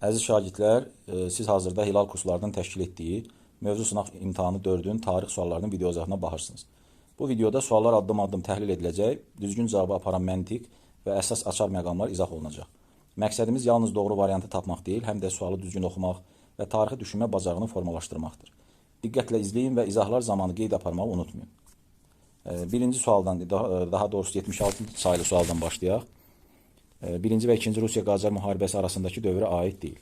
Əziz şagirdlər, siz hazırda Hilal kurslarının təşkil etdiyi mövzu sınaq imtahanı 4-ün tarix suallarının video izahına baxırsınız. Bu videoda suallar addım-addım təhlil ediləcək, düzgün cavabı aparan məntiq və əsas açar məqamlar izah olunacaq. Məqsədimiz yalnız doğru variantı tapmaq deyil, həm də sualı düzgün oxumaq və tarixi düşünmə bacarığını formalaşdırmaqdır. Diqqətlə izləyin və izahlar zamanı qeyd aparmağı unutmayın. Birinci sualdan, daha doğrusu 76 sayılı sualdan başlayaq. Birinci və ikinci Rusiya-Qacar müharibəsi arasındakı dövrə aid deyil.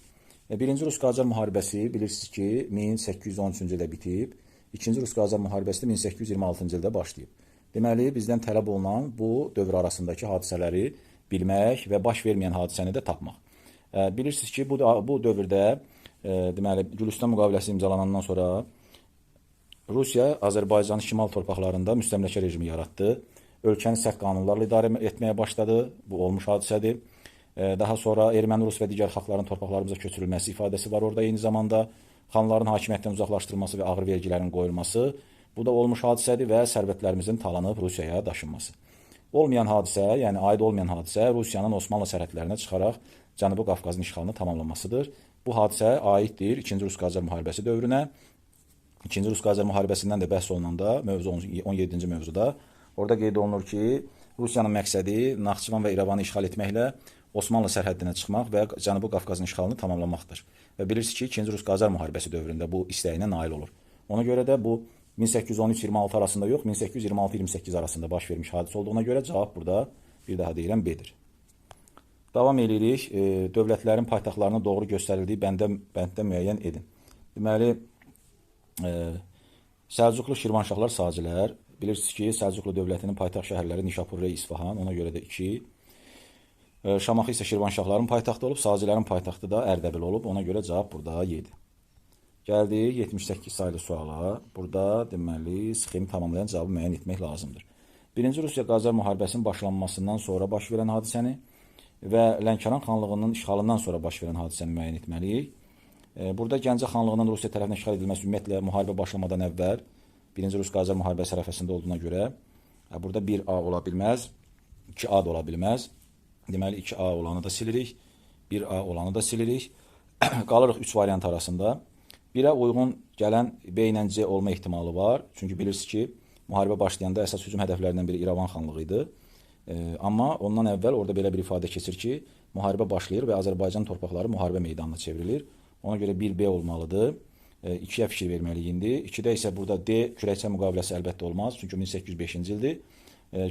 Birinci Rus-Qacar müharibəsi bilirsiniz ki 1813-cü ildə bitib, ikinci Rus-Qacar müharibəsi də 1826-cı ildə başlayıb. Deməli, bizdən tələb olunan bu dövr arasındakı hadisələri bilmək və baş verməyən hadisəni də tapmaq. Bilirsiniz ki, bu dövrdə deməli, Gülüstan müqaviləsi imzalanandan sonra Rusiya Azərbaycanın şimal torpaqlarında müstəmləkə rejimi yaratdı. Ölkəni sərt qanunlarla idarə etməyə başladı. Bu olmuş hadisədir. Daha sonra erməni, rus və digər xalqların torpaqlarımıza köçürülməsi ifadəsi var orada. Eyni zamanda xanların hakimiyyətdən uzaqlaşdırılması və ağır vergilərin qoyulması. Bu da olmuş hadisədir və sərvətlərimizin talanıb Rusiyaya daşınması. Olmayan hadisə, yəni aid olmayan hadisə Rusiyanın Osmanlı sərhədlərinə çıxaraq Cənubi Qafqazın işğalını tamamlamasıdır. Bu hadisə aiddir 2-ci Rus-Qacar müharibəsi dövrünə. 2-ci Rus-Qacar müharibəsindən də bəhs olunanda, mövzu 17-ci mövzuda orada qeyd olunur ki, Rusiyanın məqsədi Naxçıvan və İrəvanı işğal etməklə Osmanlı sərhəddinə çıxmaq və Cənubi Qafqazın işğalını tamamlamaqdır. Və bilirsiniz ki, 2-ci Rus-Qacar müharibəsi dövründə bu istəyinə nail olur. Ona görə də bu 1813-26 arasında yox, 1826-28 arasında baş vermiş hadisə olduğuna görə cavab burada bir daha deyirəm B-dir. Davam edirik. Dövlətlərin paytaxtlarına doğru göstərildiyi bənddə müəyyən edin. Deməli, Səlcuqlu Şirvanşahlar sacilər. Bilirsiniz ki, Səlcuqlu dövlətinin paytaxt şəhərləri Nişapur və İsfahan, ona görə də 2. Şamaxı isə Şirvanşahların paytaxtı olub, sacilərin paytaxtı da Ərdəbil olub, ona görə cavab burada 7. Gəldik 78 sayılı suala. Burada deməli, sxemi tamamlayan cavabı müəyyən etmək lazımdır. Birinci Rusiya-Qacar müharibəsinin başlanmasından sonra baş verən hadisəni və Lənkəran xanlığının işğalından sonra baş verən hadisəni müəyyən etməliyik. Burada Gəncə xanlığının Rusiya tərəfindən işğal edilməsi ümumiyyətlə müharibə başlamadan əvvəl Birinci Rus-Qacar müharibəsi ərəfəsində olduğuna görə burada 1A ola bilməz, 2A da ola bilməz. Deməli, 2A olanı da silirik, 1A olanı da silirik. Qalırıq 3 variant arasında. 1-ə uyğun gələn B ilə C olma ehtimalı var. Çünki bilirsiniz ki, müharibə başlayanda əsas hücum hədəflərindən biri İrəvan xanlığı idi. Amma ondan əvvəl orada belə bir ifadə keçir ki, müharibə başlayır və Azərbaycan torpaqları müharibə meydanına çevrilir. Ona görə 1B olmalıdır. 2-yə fikir verməliyik indi. 2-də isə burada D kürəkçay müqaviləsi əlbəttə olmaz. Çünki 1805-ci ildir.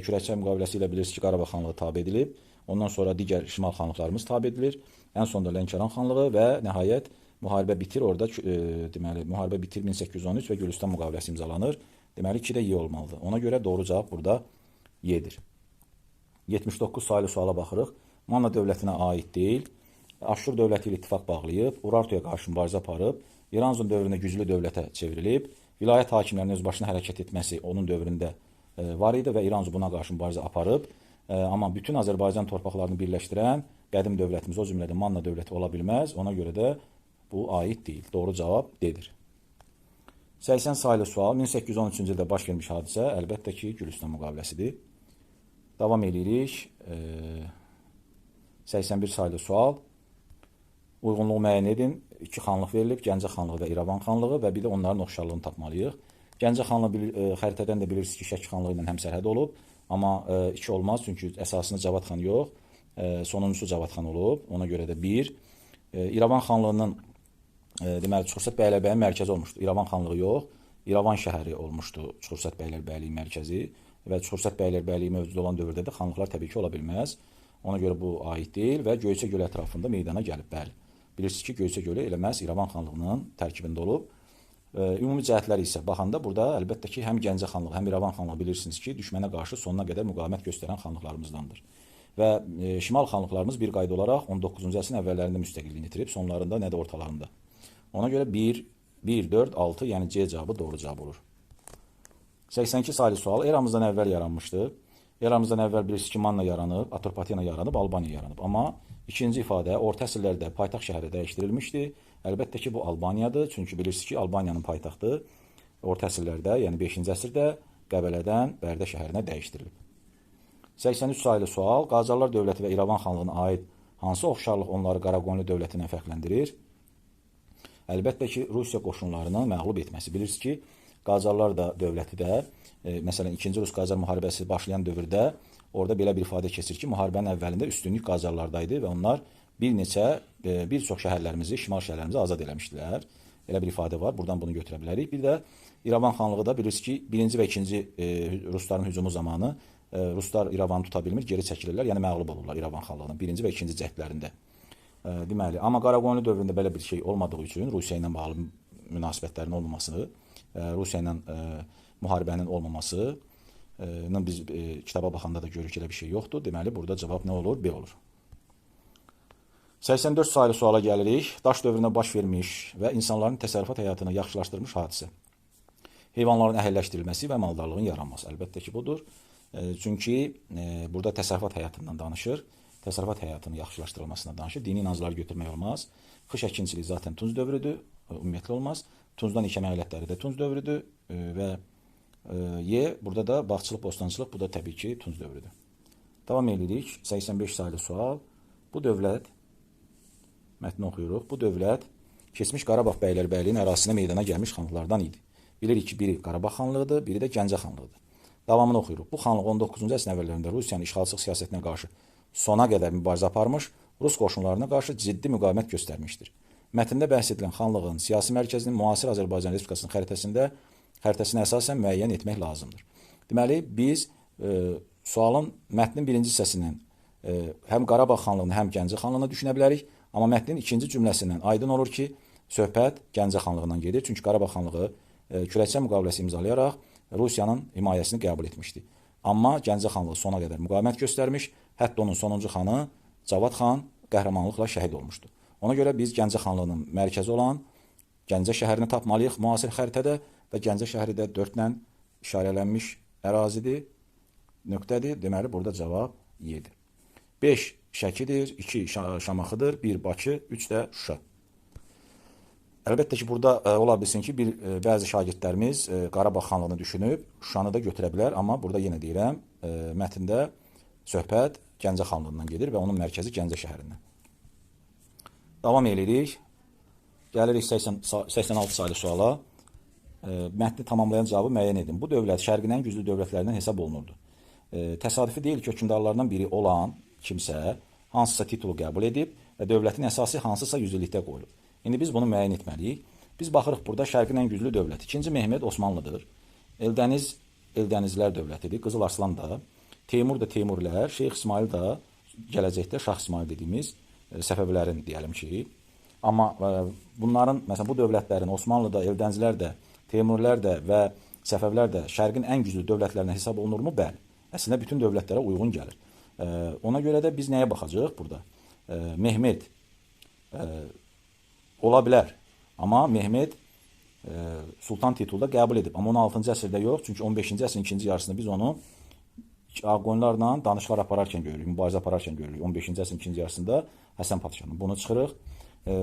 Kürəkçay müqaviləsi ilə bilirsiniz ki, Qarabağ xanlığı tabe edilib. Ondan sonra digər şimal xanlıqlarımız tabe edilir. Ən sonunda Lənkəran xanlığı və nəhayət müharibə bitir. Orada deməli müharibə bitir 1813 və Gülüstan müqaviləsi imzalanır. Deməli 2-də Y olmalıdır. Ona görə doğru cavab burada Y-dir. 79 sayılı suala baxırıq. Manna dövlətinə aid deyil. Aşur dövləti ilə ittifaq bağlayıb, Urartuya qarşı mübarizə aparıb, İranzun dövründə güclü dövlətə çevrilib, vilayət hakimlərinin özbaşına hərəkət etməsi onun dövründə var idi və İranzu buna qarşı mübarizə aparıb. Amma bütün Azərbaycan torpaqlarını birləşdirən qədim dövlətimiz, o cümlədə Manna dövləti ola bilməz. Ona görə də bu aid deyil. Doğru cavab D-dir. 80 sayılı sual 1813-cü ildə baş vermiş hadisə əlbəttə ki, Gülüstan müqaviləsidir. Davam edirik. 81 sayılı sual. Uyğunluğu müəyyən edin. 2 xanlıq verilib, Gəncə xanlığı və İrəvan xanlığı və bir də onların oxşarlığını tapmalıyıq. Gəncə xanlığı xəritədən də bilirsiniz ki, Şəki xanlığı ilə həmsərhəd olub. Amma 2 olmaz, çünki əsasında Cavad xan yox, sonuncusu Cavad xan olub. Ona görə də 1. İrəvan xanlığının deməli, Çuxursat Bəylərbəyin mərkəzi olmuşdu. İrəvan xanlığı yox, İrəvan şəhəri olmuşdu Çuxursat Bəylərbəyliyi mərkəzi və Çuxursat Bəylərbəyliyi mövcud olan dövrdə də xanlıqlar təbii ki, ola bilməz. Ona görə bu aid deyil və Göyçə gölü ətrafında meydana gəlib, bəli. Bilirsiniz ki, Göyçə gölü elə məhz İrəvan xanlığının tərkibində olub. Ümumi cəhətləri isə baxanda burada əlbəttə ki, həm Gəncə xanlığı, həm İrəvan xanlığı bilirsiniz ki, düşmənə qarşı sonuna qədər müqavimət göstərən xanlıqlarımızdandır. Və şimal xanlıqlarımız bir qayda olaraq 19-cu əsrin əvvəllərində müstəqilliyini itirib, sonlarında, nə də ortalarında. Ona görə 1, 4, 6, yəni C cavabı doğru cavab olur. 82 sayılı sual eramızdan əvvəl yaranmışdır. Eramızdan əvvəl bilirsiniz ki, Manna yaranıb, Atropatena yaranıb, Albaniya yaranıb. Amma ikinci ifadə orta əsrlərdə paytaxt şəhəri dəyişdirilmişdi. Əlbəttə ki, bu Albaniyadır. Çünki bilirsiniz ki, Albaniyanın paytaxtı orta əsrlərdə, yəni 5-ci əsrdə Qəbələdən Bərdə şəhərinə dəyişdirilib. 83 sayılı sual. Qacarlar dövləti və İrəvan xanlığına aid Hansı oxşarlıq onları Qaraqoyunlu dövlətindən fərqləndirir? Əlbəttə ki, Rusiya qoşunlarının məğlub etməsi. Bilirsiniz ki, Qacarlar da dövləti də, məsələn, 2-ci Rus-Qacar müharibəsi başlayan dövrdə orada belə bir ifadə keçir ki, müharibənin əvvəlində üstünlük Qacarlardaydı və onlar bir çox şəhərlərimizi, şimal şəhərlərimizi azad eləmişdilər. Elə bir ifadə var, buradan bunu götürə bilərik. Bir də İrəvan xanlığı da bilirsiniz ki, 1-ci və 2-ci Rusların hücumu zamanı Ruslar İrəvanı tuta bilmir, geri çəkilirlər, yəni məğlub olurlar İrəvan xanlığının 1-ci və 2-ci cəhdlərində. Deməli, amma Qaraqoyunlu dövründə belə bir şey olmadığı üçün Rusiya ilə bağlı münasibətlərin olmaması, Rusiya ilə müharibənin olmaması biz kitaba baxanda da görürük ki, elə bir şey yoxdur. Deməli, burada cavab nə olur? B olur. 84 sayılı suala gəlirik. Daş dövründə baş vermiş və insanların təsərrüfat həyatını yaxşılaşdırmış hadisə. Heyvanların əhəlləşdirilməsi və maldarlığın yaranması. Əlbəttə ki, budur. Çünki burada təsərrüfat həyatından danışır. Təsərrüfat həyatının yaxşılaşdırılmasından danışır. Dini inancları götürmək olmaz. Xış əkinçiliyi zaten tunc dövrüdür. Ümumiyyətlə olmaz. Tuncdan ikəmə alətləri də tunc dövrüdür. Və burada da bağçılıq, bostancılıq, bu da təbii ki, tunc dövrüdür. Davam edirik. 85 sayılı sual. Bu dövlət, mətni oxuyuruq. Bu dövlət keçmiş Qarabağ bəylərbəyliyin ərazisinə meydana gəlmiş xanlıqlardan idi. Bilirik ki, biri Qarabağ xanlığıdır, biri də Gəncə xanlığıdır. Davamını oxuyuruq. Bu xanlıq 19-cu əsrin əvvəllərində Rusiyanın işğalçılıq siyasətinə qarşı sona qədər mübarizə aparmış, Rus qoşunlarına qarşı ciddi müqavimət göstərmişdir. Mətndə bəhs edilən xanlığın siyasi mərkəzinin müasir Azərbaycan Respublikasının xəritəsinə əsasən müəyyən etmək lazımdır. Deməli, biz sualın mətnin birinci hissəsindən həm Qarabağ xanlığını, həm Gəncə xanlığını düşünə bilərik, amma mətnin ikinci cümləsindən aydın olur ki, söhbət Gəncə xanlığından gedir. Çünki Qarabağ xanlığı Kürəkçay müqaviləsi imzalayaraq Rusiyanın himayəsini qəbul etmişdi. Amma Gəncə xanlığı sona qədər müqavimət göstərmiş, hətta onun sonuncu xanı Cavad xan qəhrəmanlıqla şəhid olmuşdu. Ona görə biz Gəncə xanlığının mərkəzi olan Gəncə şəhərini tapmalıyıq müasir xəritədə və Gəncə şəhəri də 4-lə işarələnmiş ərazidir, nöqtədir. Deməli, burada cavab Y-dir. 5 Şəkidir, 2 Şamaxıdır, 1 Bakı, 3 də Şuşa. Əlbəttə ki, burada ola bilsin ki, bəzi şagirdlərimiz Qarabağ xanlığını düşünüb, Şuşanı da götürə bilər, amma burada yenə deyirəm, mətndə söhbət Gəncə xanlığından gedir və onun mərkəzi Gəncə şəhərindən. Davam edirik. Gəlirik 86 sayılı suala. Mətni tamamlayan cavabı müəyyən edin. Bu dövlət şərqin ən güclü dövlətlərindən hesab olunurdu. Təsadüfi deyil ki, hökmdarlardan biri olan kimsə hansısa titulu qəbul edib və dövlətin əsası hansısa yüzillikdə qoyulub. İndi biz bunu müəyyən etməliyik. Biz baxırıq burada şərqin ən güclü dövləti. 2-ci Mehmet Osmanlıdır. Eldənizlər dövlətidir. Qızıl Arslan da. Teymur da Teymurlər. Şeyx İsmail da gələcəkdə Şah İsmail dediyimiz Səfəvilərin deyəlim ki. Amma bunların, məsələn, bu dövlətlərin Osmanlı da, Eldənizlər də, Teymurlər də və Səfəvilər də şərqin ən güclü dövlətlərinə hesab olunurmu? Bəli. Əslində bütün dövlətlərə uyğun gəlir. Ona görə də biz nəyə baxacağıq burada? Mehmet ola bilər. Amma Mehmet sultan titulda qəbul edib. Amma 16-cı əsrdə yox. Çünki 15-ci əsrin ikinci yarısında biz onu Ağqoyunlarla danışıqlar apararkən görürük, mübarizə apararkən görürük. 15-ci əsrin ikinci yarısında Həsən Padşahın. Bunu çıxırıq.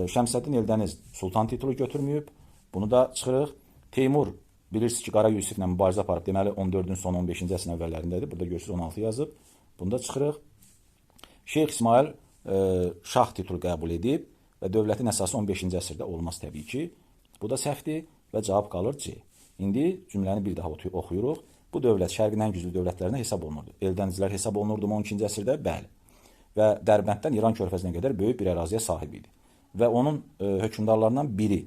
Şəmsəddin Eldəniz sultan titulu götürməyib. Bunu da çıxırıq. Teymur bilirsiniz ki, Qara Yusiflə mübarizə aparıb. Deməli 14-cü son 15-ci əsrin əvvəllərindədir. Burada görürsünüz 16 yazıb. Bunu da çıxırıq. Şeyx İsmail şah titulu qəbul edib və dövlətin əsası 15-ci əsrdə olmaz təbii ki. Bu da səhvdir və cavab qalır C. İndi cümləni bir daha oxuyuruq. Bu dövlət şərqin ən güclü dövlətlərinə hesab olunurdu. Eldənizlər hesab olunurdu 12-ci əsrdə? Bəli. Və Dərbənddən İran körfəzinə qədər böyük bir əraziyə sahib idi. Və onun hökmdarlarından biri,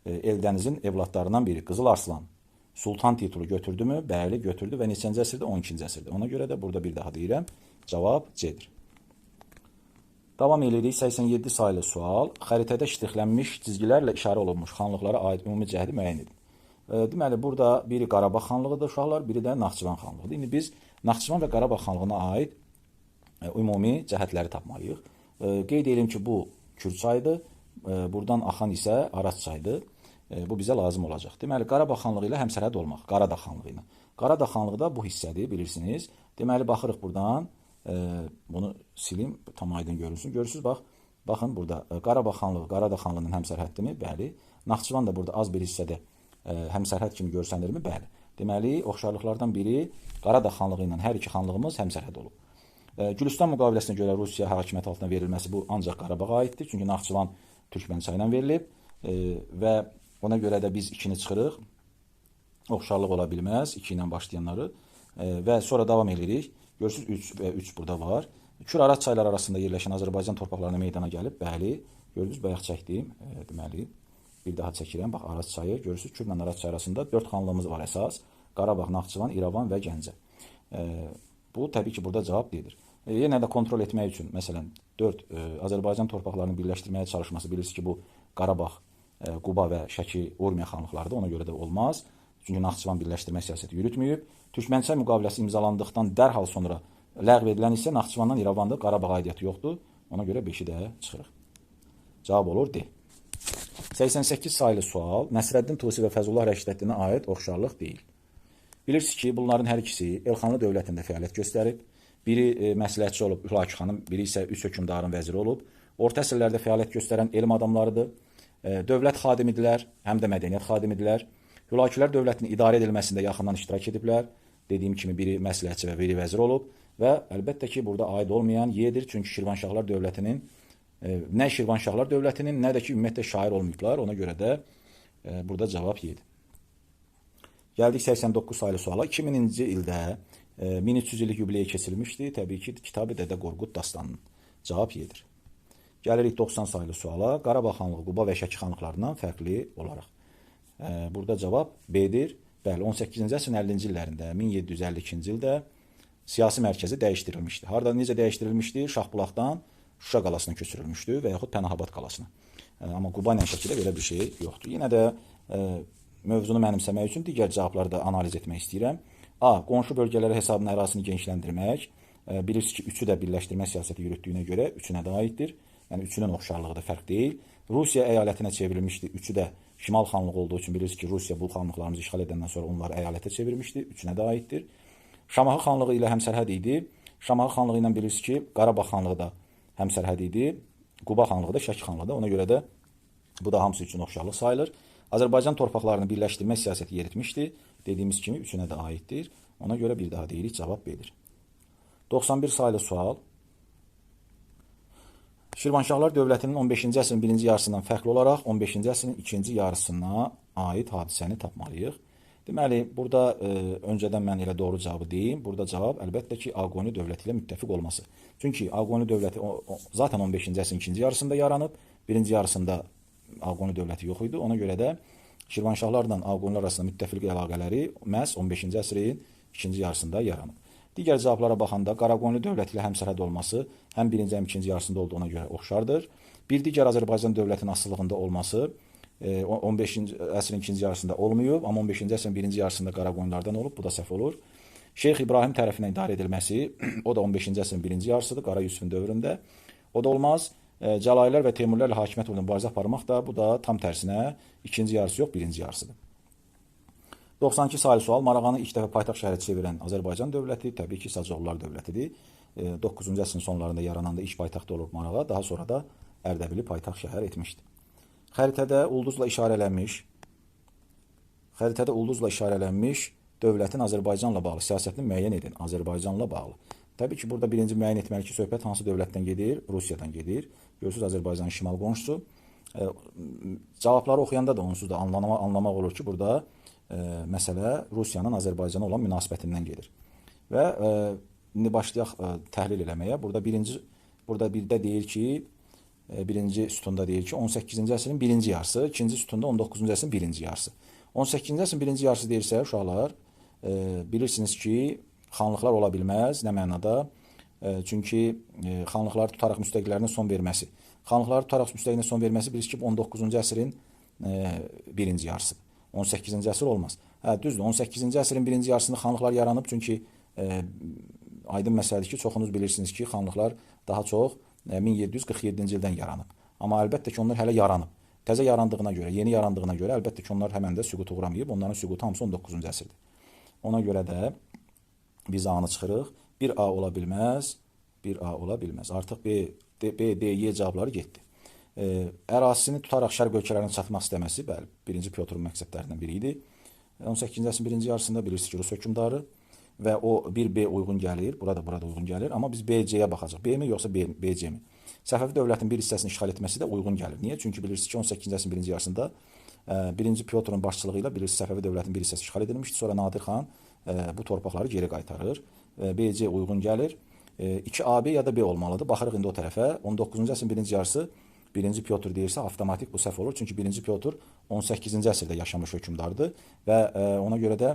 Eldənizin evladlarından biri, Qızıl Arslan, sultan titulu götürdümü? Bəli, götürdü və neçənci əsrdə? 12-ci əsrdə. Ona görə də burada bir daha deyirəm, cavab C-dir. Davam edirik. 87 sayılı sual. Xəritədə ştrixlənmiş cizgilərlə işarə olunmuş xanlıqlara aid ümumi cəhdi müəyyən edin. Deməli, burada biri Qarabağ xanlığıdır uşaqlar, biri də Naxçıvan xanlığıdır. İndi biz Naxçıvan və Qarabağ xanlığına aid ümumi cəhətləri tapmalıyıq. Qeyd edelim ki, bu Kür çayıdır. Buradan axan isə Araz çayıdır. Bu bizə lazım olacaq. Deməli, Qarabağ xanlığı ilə həmsərhəd olmaq. Qaradağ xanlığı ilə. Qaradağ xanlığı da bu hissədir, bilirsiniz. Deməli, baxırıq buradan. Bunu silim, tam aydın görünsün. Görürsünüz, baxın burada Qarabağ xanlığı, Qaradağ xanlığının həmsərhəddimi? Bəli. Naxçıvan da burada az bir hissədə həmsərhəd kimi görsənirmi? Bəli. Deməli, oxşarlıqlardan biri Qaradağ xanlığı ilə hər iki xanlığımız həmsərhəd olub. Gülüstan müqaviləsinə görə Rusiya hakimiyyəti altına verilməsi bu ancaq Qarabağa aiddir. Çünki Naxçıvan Türkmənçay ilə verilib və ona görə də biz 2-ni çıxırıq. Oxşarlıq ola bilməz 2 ilə başlayanları və sonra davam edirik. Görürsünüz 3 və 3 burada var. Kür-Araz çayları arasında yerləşən Azərbaycan torpaqlarına meydana gəlib. Bəli, gördünüz, bayaq çəkdim. Deməli, bir daha çəkirəm. Bax, Araz çayı, görürsünüz, Kürlə Araz çayı arasında 4 xanlığımız var əsas. Qarabağ, Naxçıvan, İrəvan və Gəncə. Bu təbii ki, burada cavab deyil. Yenə də kontrol etmək üçün, məsələn, 4 Azərbaycan torpaqlarını birləşdirməyə çalışması, bilirsiniz ki, bu Qarabağ, Quba və Şəki, Urmiya xanlıqlarıdır, ona görə də olmaz. Çünki Naxçıvan birləşdirmə siyasəti yürütməyib. Türkmənçay müqaviləsi imzalandıqdan dərhal sonra ləğv edilən isə Naxçıvandan İrəvanda Qarabağa aidiyyəti yoxdur. Ona görə 5-i də çıxırıq. Cavab olur D. 88 sayılı sual Nəsrəddin Tusi və Fəzullah Rəşidəddinə aid oxşarlıq deyil. Bilirsiniz ki, bunların hər ikisi Elxanlı dövlətində fəaliyyət göstərib. Biri məsləhətçi olub Hülakü xanım, biri isə üç hökmdarın vəziri olub. Orta əsrlərdə fəaliyyət göstərən elm adamlarıdır. Dövlət xadimidirlər, həm də mədəniyyət xadimidirlər. Hülakülər dövlətinin idarə edilməsində yaxından iştirak ediblər. Dediyim kimi biri məsləhətçi və biri vəzir olub və əlbəttə ki, burada aid olmayan Y-dir. Çünki Şirvanşahlar dövlətinin nə Şirvanşahlar dövlətinin, nə də ki, ümumiyyətlə şair olmayıblar. Ona görə də burada cavab Y-dir. Gəldik 89 sayılı suala. 2000-ci ildə 1300 illik yubileyi keçirilmişdi. Təbii ki, Kitab-ı Dədə Qorqud dastanının cavab Y-dir. Gəlirik 90 sayılı suala. Qarabağ xanlığı Quba və Şəki xanlıqlarından fərqli olaraq. Burada cavab B-dir. Bəli, 18-ci əsrin 50-ci illərində, 1752-ci ildə siyasi mərkəzi dəyişdirilmişdi. Harada necə dəyişdirilmişdi? Şahbulaqdan Şuşa qalasına köçürülmüşdü və yaxud Pənahabad qalasına. Amma Quba ilə Şəkidə belə bir şey yoxdur. Yenə də mövzunu mənimsəmək üçün digər cavabları da analiz etmək istəyirəm. A. Qonşu bölgələri hesabına ərazini genişləndirmək. Bilirsiniz ki, üçü də birləşdirmə siyasəti yürütdüyünə görə üçünə də aiddir. Yəni, üçünün oxşarlığı da fərq deyil. Rusiya əyalətinə çevrilmişdi. Üçü də şimal xanlığı olduğu üçün bilirsiniz ki, Rusiya bu xanlıqlarımızı işğal edəndən sonra onları əyalətə çevirmişdi. Üçünə də aiddir. Şamaxı xanlığı ilə həmsərhəd idi. Şamaxı xanlığı ilə bilirsiniz ki, Qarabağ xanlığı da həmsərhəd idi. Quba xanlığı da Şəki xanlığı da. Ona görə də bu da hamısı üçün oxşarlıq sayılır. Azərbaycan torpaqlarını birləşdirmə siyasəti yeritmişdi. Dediyimiz kimi üçünə də aiddir. Ona görə bir daha deyirik, cavab B-dir. 91 sayılı sual. Şirvanşahlar dövlətinin 15-ci əsrin birinci yarısından fərqli olaraq 15-ci əsrin ikinci yarısına aid hadisəni tapmalıyıq. Deməli, burada öncədən mən elə doğru cavabı deyim. Burada cavab əlbəttə ki, Ağqoyunlu dövləti ilə müttəfiq olması. Çünki Ağqoyunlu dövləti zaten 15-ci əsrin ikinci yarısında yaranıb, birinci yarısında Ağqoyunlu dövləti yox idi. Ona görə də Şirvanşahlarla Ağqoyunlular arasında müttəfiqlik əlaqələri məhz 15-ci əsrin ikinci yarısında yaranıb. Digər cavablara baxanda Qaraqoyunlu dövləti ilə həmsərhəd olması həm birinci, həm ikinci yarısında olduğuna görə oxşardır. Bir digər Azərbaycan dövlətinin asılılığında olması 15-ci əsrin ikinci yarısında olmayıb, amma 15-ci əsrin birinci yarısında Qaraqoyunlardan olub, bu da səhv olur. Şeyx İbrahim tərəfindən idarə edilməsi, o da 15-ci əsrin birinci yarısıdır, Qara Yusifin dövründə. O da olmaz. Cəlalilər və Teymurlərlə hakimiyyət uğrunda mübarizə aparmaq da, bu da tam tərsinə ikinci yarısı yox, birinci yarısıdır. 92 sayılı sual. Marağanı ilk dəfə paytaxt şəhəri çevirən Azərbaycan dövləti, təbii ki, Sacıqlılar dövlətidir. 9-cu əsrin sonlarında yarananda iş paytaxtı olub Marağa, daha sonra da Ərdəbili paytaxt şəhər etmişdi. Xəritədə ulduzla işarələnmiş dövlətin Azərbaycanla bağlı siyasətini müəyyən edin. Azərbaycanla bağlı. Təbii ki, burada birinci müəyyən etməli ki, söhbət hansı dövlətdən gedir? Rusiyadan gedir. Görürsünüz, Azərbaycanın şimal qonşusu. Cavabları oxuyanda da onsuz da anlamaq olur ki, burada məsələ Rusiyanın Azərbaycana olan münasibətindən gedir. Və indi başlayaq təhlil eləməyə. Burada birdə deyir ki, birinci sütunda deyir ki, 18-ci əsrin birinci yarısı, ikinci sütunda 19-cu əsrin birinci yarısı. 18-ci əsrin birinci yarısı deyirsə, uşaqlar, bilirsiniz ki, xanlıqlar ola bilməz, nə mənada? Çünki xanlıqları tutaraq müstəqillərinə son verməsi. Xanlıqları tutaraq müstəqilinə son verməsi bilirsiniz ki, 19-cu əsrin birinci yarısıdır. 18-ci əsr olmaz. Düzdür, 18-ci əsrin birinci yarısında xanlıqlar yaranıb, çünki aydın məsələdir ki, çoxunuz bilirsiniz ki, xanlıqlar daha çox 1747-ci ildən yaranıb. Amma əlbəttə ki, onlar hələ yaranıb. Təzə yarandığına görə, yeni yarandığına görə əlbəttə ki, onlar həmən də süquta uğramayıb. Onların süqutu hamısı 19-cu əsrdir. Ona görə də biz A-nı çıxırıq. 1A ola bilməz, 1A ola bilməz. Artıq B, D, Y cavabları getdi. Ərazisini tutaraq şərq ölkələrinə çatmaq istəməsi, bəli, birinci Pyotrun məqsədlərindən biri idi. 18-ci əsrin birinci yarısında bilirsiniz ki, Rus hökmdarı və o 1B uyğun gəlir, burada uyğun gəlir. Amma biz BC-yə baxacaq. B mi yoxsa BC mi? Səfəvi dövlətin bir hissəsini işğal etməsi də uyğun gəlir. Niyə? Çünki bilirsiniz ki, 18-ci əsrin birinci yarısında 1-ci Pyotrun başçılığı ilə bilirsiniz Səfəvi dövlətin bir hissəsi işğal edilmişdi. Sonra Nadir xan bu torpaqları geri qaytarır. BC uyğun gəlir. 2AB ya da B olmalıdır. Baxırıq indi o tərəfə. 19-cu əsrin birinci yarısı 1-ci Pyotr deyirsə, avtomatik bu səhv olur. Çünki 1-ci Pyotr 18-ci əsrdə yaşamış hökmdardır və ona görə də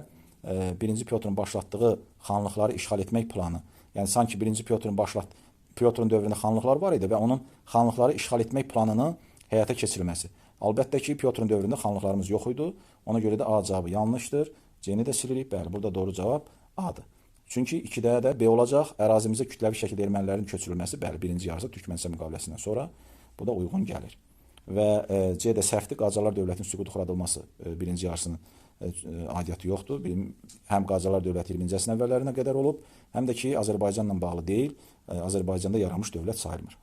1-ci Pyotrun başlatdığı xanlıqları işğal etmək planı, yəni sanki 1-ci Pyotrun dövründə xanlıqlar var idi və onun xanlıqları işğal etmək planını həyata keçirilməsi. Əlbəttə ki, Pyotrun dövründə xanlıqlarımız yox idi. Ona görə də A cavabı yanlışdır. C-ni də silirik. Bəli, burada doğru cavab A-dır. Çünki 2-də də B olacaq. Ərazimizə kütləvi şəkildə ermənilərin köçürülməsi, bəli, birinci yarısı Türkmənistan müqaviləsindən sonra bu da uyğun gəlir. Və C də səhvdir. Qacarlar dövlətinin süqutu xuradılması birinci yarısının aidiyyatı yoxdur. Həm Qacarlar dövləti 20-ci əsrin əvvəllərinə qədər olub, həm də ki, Azərbaycanla bağlı deyil, Azərbaycanda yaranmış dövlət sayılmır.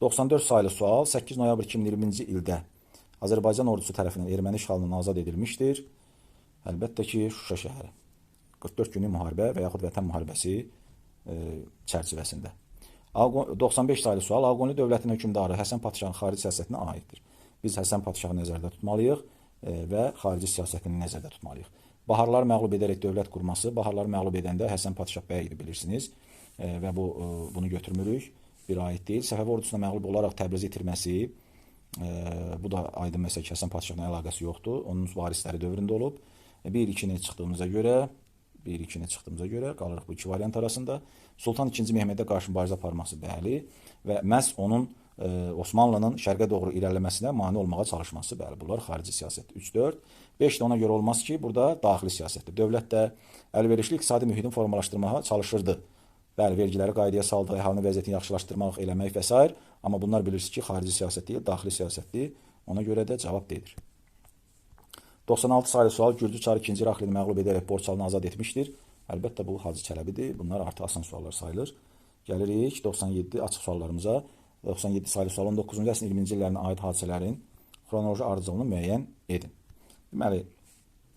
94 sayılı sual. 8 noyabr 2020-ci ildə Azərbaycan ordusu tərəfindən erməni işğalından azad edilmişdir. Əlbəttə ki, Şuşa şəhəri. 44 günlük müharibə və yaxud Vətən müharibəsi çərçivəsində. 95 sayılı sual. Ağqoyunlu dövlətinin hökmdarı Həsən Padşahın xarici siyasətinə aiddir. Biz Həsən Padşahı nəzərdə tutmalıyıq və xarici siyasətini nəzərdə tutmalıyıq. Baharları məğlub edərək dövlət qurması, Baharları məğlub edəndə Həsən Padşah bəy idi, bilirsiniz və bunu götürmürük. Bir aid deyil. Səfəvi ordusuna məğlub olaraq Təbrizi itirməsi, bu da aydın məsələ ki, Həsən Padşahla əlaqəsi yoxdur. Onun varisləri dövründə olub. 1-2-ni çıxdığımıza görə qalırıq bu iki variant arasında. Sultan II. Mehmedə qarşı mübarizə aparması, bəli, və məhz onun Osmanlının şərqə doğru irəliləməsinə mane olmağa çalışması, bəli, bunlar xarici siyasət. 3-4. 5 də ona görə olmaz ki, burada daxili siyasətdir. Dövlət də əlverişli iqtisadi mühitin formalaşdırmağa çalışırdı. Bəli, vergiləri qaydaya saldı, əhalinin vəziyyətini yaxşılaşdırmaq, eləmək və s. Amma bunlar bilirsiniz ki, xarici siyasət deyil, daxili siyasətdir. Ona görə də cavab deyilir. 96 sayılı sual. Gürcü Çar II. İraklini məğlub edərək Borçalını azad etmişdir. Əlbəttə, bu Hacı Çələbidir. Bunlar artıq asan suallar sayılır. Gəlirik 97 açıq suallarımıza. 97 sayılı sual. 19-cu əsrin 20-ci illərinə aid hadisələrin xronoloji ardıcılığını müəyyən edin. Deməli,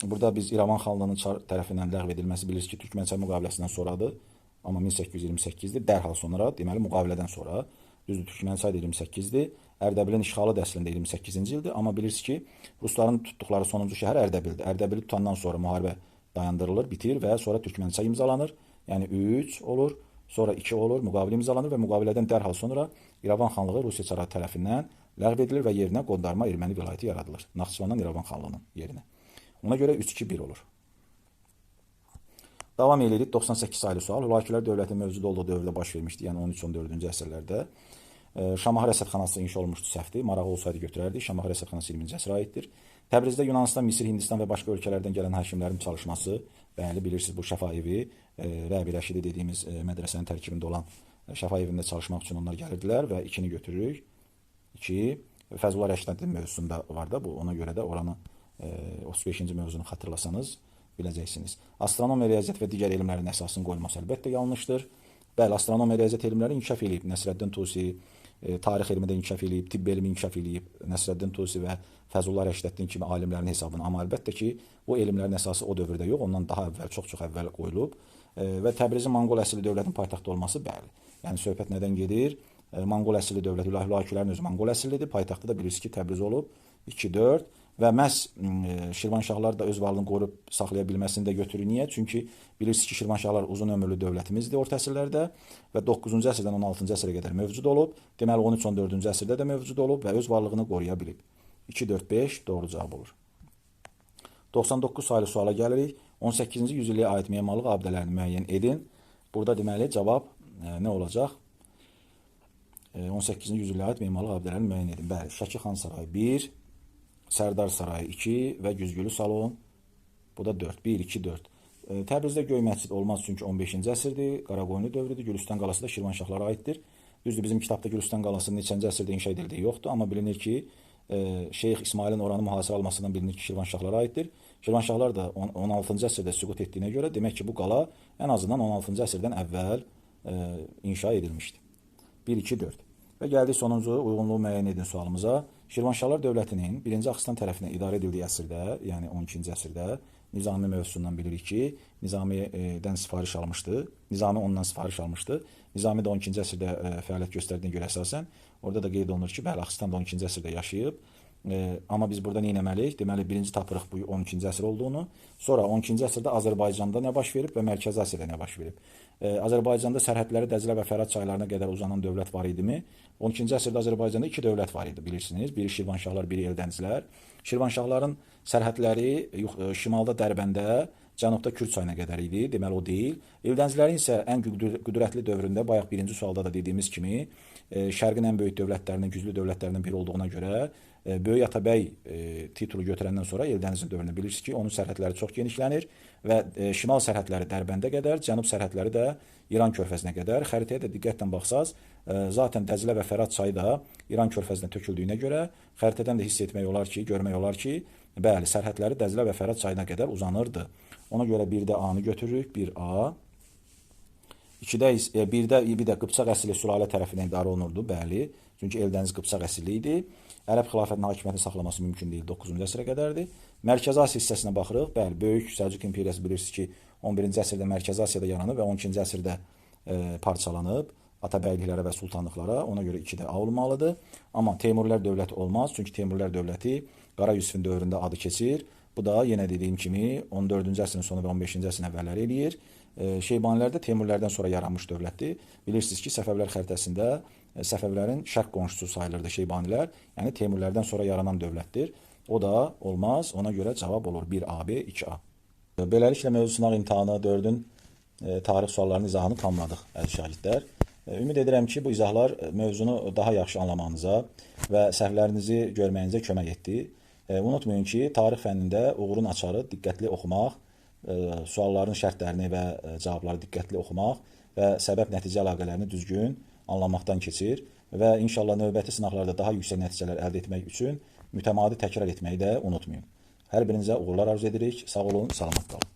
burada biz İrəvan xanlığının Çar tərəfindən ləğv edilməsi bilirsiniz ki, Türkmənçay müqaviləsindən sonradır. Amma 1828-dir. Dərhal sonra, deməli, müqavilədən sonra. Düzdür, Türkmənçay da 28-dir. Ərdəbilin işğalı da əslində 28-ci ildir. Amma bilirsiniz ki, Rusların tutduqları sonuncu şəhər Ərdəbildir. Ərdəbili tutandan sonra müharibə dayandırılır, bitir və sonra Türkmənçay imzalanır. Yəni 3 olur, sonra 2 olur, müqavilə imzalanır və müqavilədən dərhal sonra İrəvan xanlığı Rusiya çarı tərəfindən ləğv edilir və yerinə Qondarma erməni vilayəti yaradılır. Naxçıvandan İrəvan xanlığının yerinə. Ona görə 3-2-1 olur. Davam edirik. 98 sayılı sual. Hülakülər dövlətinin mövcud olduğu dövrdə baş vermişdi, yəni 13-14-cü əsrlərdə. Şamaxı rəsədxanası inşa olmuşdu, səhvdir. Marağı olsaydı götürərdik. Şamaxı rəsədxanası 20-ci əsrə aiddir. Təbrizdə Yunanistan, Misir, Hindistan və başqa ölkələrdən gələn həkimlərin çalışması, bəli, bilirsiniz, bu Şəfaevi, Rəbi Rəşidi dediyimiz mədrəsənin tərkibində olan Şəfaevində çalışmaq üçün onlar gəlirdilər və 2-ni götürürük. 2. Fəzullah Rəşidin mövzusunda var da bu. Ona görə də oranı 35-ci mövzunu xatırlasanız biləcəksiniz. Astronomiya, riyaziyyat və digər elmlərin əsasının qoyulması əlbəttə yanlışdır. Bəli, astronomiya, riyaziyyat elmləri inkişaf edib. Nəsrəddin Tusi tarix elmi də inkişaf edib, tibb elmi inkişaf edib. Nəsrəddin Tusi və Fəzullah Rəşidin kimi alimlərin hesabına. Amma əlbəttə ki, bu elmlərin əsası o dövrdə yox, ondan daha əvvəl, çox-çox əvvəl qoyulub. Və Təbrizin Monqol əsilli dövlətin paytaxtı olması, bəli. Yəni söhbət nədən gedir? Monqol əsilli dövlət, Hülakülərin özü Monqol əsillidir. Paytaxtı da bilirsiniz ki, Təbriz olub. 2-4. Və məhz Şirvanşahlar da öz varlığını qoruyub saxlaya bilməsini də götürür. Niyə? Çünki bilirsiniz ki, Şirvanşahlar uzun ömürlü dövlətimizdir orta əsrlərdə və 9-cu əsrdən 16-cı əsrə qədər mövcud olub. Deməli, 13-14-cü əsrdə də mövcud olub və öz varlığını qoruya bilib. 2-4-5 doğru cavab olur. 99 sayılı suala gəlirik. 18-ci yüzilliyə aid memarlıq abidələrini müəyyən edin. Burada deməli cavab nə olacaq? 18-ci yüzilliyə aid memarlıq abidələrini müəyyən edin. Bəli, Şəki Xan Sarayı 1, Sərdar Sarayı 2 və Güzgülü Salon. Bu da 4. 1, 2, 4. Təbrizdə Göy məscid olmaz çünki 15-ci əsrdir. Qaraqoyunlu dövrüdür. Gülüstan qalası da Şirvanşahlara aiddir. Düzdür, bizim kitabda Gülüstan qalasının neçənci əsrdə inşa edildiyi yoxdur. Amma bilinir ki, Şeyx İsmailin oranı mühasirə almasından bilinir ki, Şirvanşahlara aiddir. Şirvanşahlar da 16-cı əsrdə süqut etdiyinə görə demək ki, bu qala ən azından 16-cı əsrdən əvvəl inşa edilmişdi. 1, 2, 4. Və gəldik sonuncu uyğunluğu müəyyən edin sualımıza. Şirvanşahlar dövlətinin 1-ci Axistan tərəfindən idarə edildiyi əsrdə, yəni 12-ci əsrdə Nizami mövzusundan bilirik ki, Nizamidən sifariş almışdı. Nizami ondan sifariş almışdı. Nizami də 12-ci əsrdə fəaliyyət göstərdiyinə görə əsasən, orada da qeyd olunur ki, bəli, Axistan da 12-ci əsrdə yaşayıb. Amma biz burada nə etməliyik? Deməli, birinci tapırıq bu 12-ci əsr olduğunu. Sonra 12-ci əsrdə Azərbaycanda nə baş verib və Mərkəzi Asiyada nə baş verib? Azərbaycanda sərhədləri Dəzlə və Fərat çaylarına qədər uzanan dövlət var idimi? 12-ci əsrdə Azərbaycanda iki dövlət var idi, bilirsiniz. Biri Şirvanşahlar, biri Eldənizlər. Şirvanşahların sərhədləri şimalda Dərbəndə, cənubda Kürd çayına qədər idi, deməli o deyil. Eldənizlərin isə ən qüdrətli dövründə, bayaq birinci sualda da dediyimiz kimi, Şərqin ən böyük dövlətlərindən, güclü dövlətlərindən biri olduğuna görə, Böyük Atabəy titulu götürəndən sonra Eldənizin dövründə bilirsiniz ki, onun sərhədləri çox genişlənir və şimal sərhədləri Dərbəndə qədər, cənub sərhədləri də İran körfəzinə qədər. Xəritəyə də diqqətlə baxsaz, zaten Dəzlə və Fərat çayı da İran körfəzinə töküldüyünə görə xəritədən də hiss etmək olar ki, görmək olar ki, bəli, sərhədləri Dəzlə və Fərat çayına qədər uzanırdı. Ona görə bir də A-nı götürürük, 1A. Bir də Qıpçaq əsli sülalə tərəfindən idarə olunurdu, bəli. Çünki Eldəniz Qıpçaq əsilli idi. Ərəb xilafətinin hakimiyyətini saxlaması mümkün deyil, 9-cu əsrə qədərdir. Mərkəzi Asiya hissəsinə baxırıq. Bəli, Böyük Səlcuq imperiyası bilirsiniz ki, 11-ci əsrdə Mərkəzi Asiyada yaranıb və 12-ci əsrdə parçalanıb Atabəyliklərə və sultanlıqlara. Ona görə 2-də A olmalıdır. Amma Teymurilər dövləti olmaz, çünki Teymurilər dövləti Qara Yusifin dövründə adı keçir. Bu da yenə dediyim kimi 14-cü əsrin sonu və 15-ci əsrin əvvəlləri eləyir. Şeybanilər də Teymurlərdən sonra yaranmış dövlətdir. Bilirsiniz ki, Səfəvilər xəritəsində Səfəvlərin şərq qonşusu sayılırdı Şeybanilər. Yəni Teymurlərdən sonra yaranan dövlətdir. O da olmaz. Ona görə cavab olur 1AB, 2A. Beləliklə mövzu sınaq imtahanı 4-ün tarix suallarının izahını tamamladıq əziz şagirdlər. Ümid edirəm ki, bu izahlar mövzunu daha yaxşı anlamağınıza və səhvlərinizi görməyinizə kömək etdi. Unutmayın ki, tarix fənnində uğurun açarı diqqətli oxumaq, sualların şərtlərini və cavabları diqqətli oxumaq və səbəb-nəticə əlaqələrini düzgün anlamaqdan keçir və inşallah növbəti sınaqlarda daha yüksək nəticələr əldə etmək üçün mütəmadi təkrar etməyi də unutmayın. Hər birinizə uğurlar arzu edirik. Sağ olun, salamat qalın.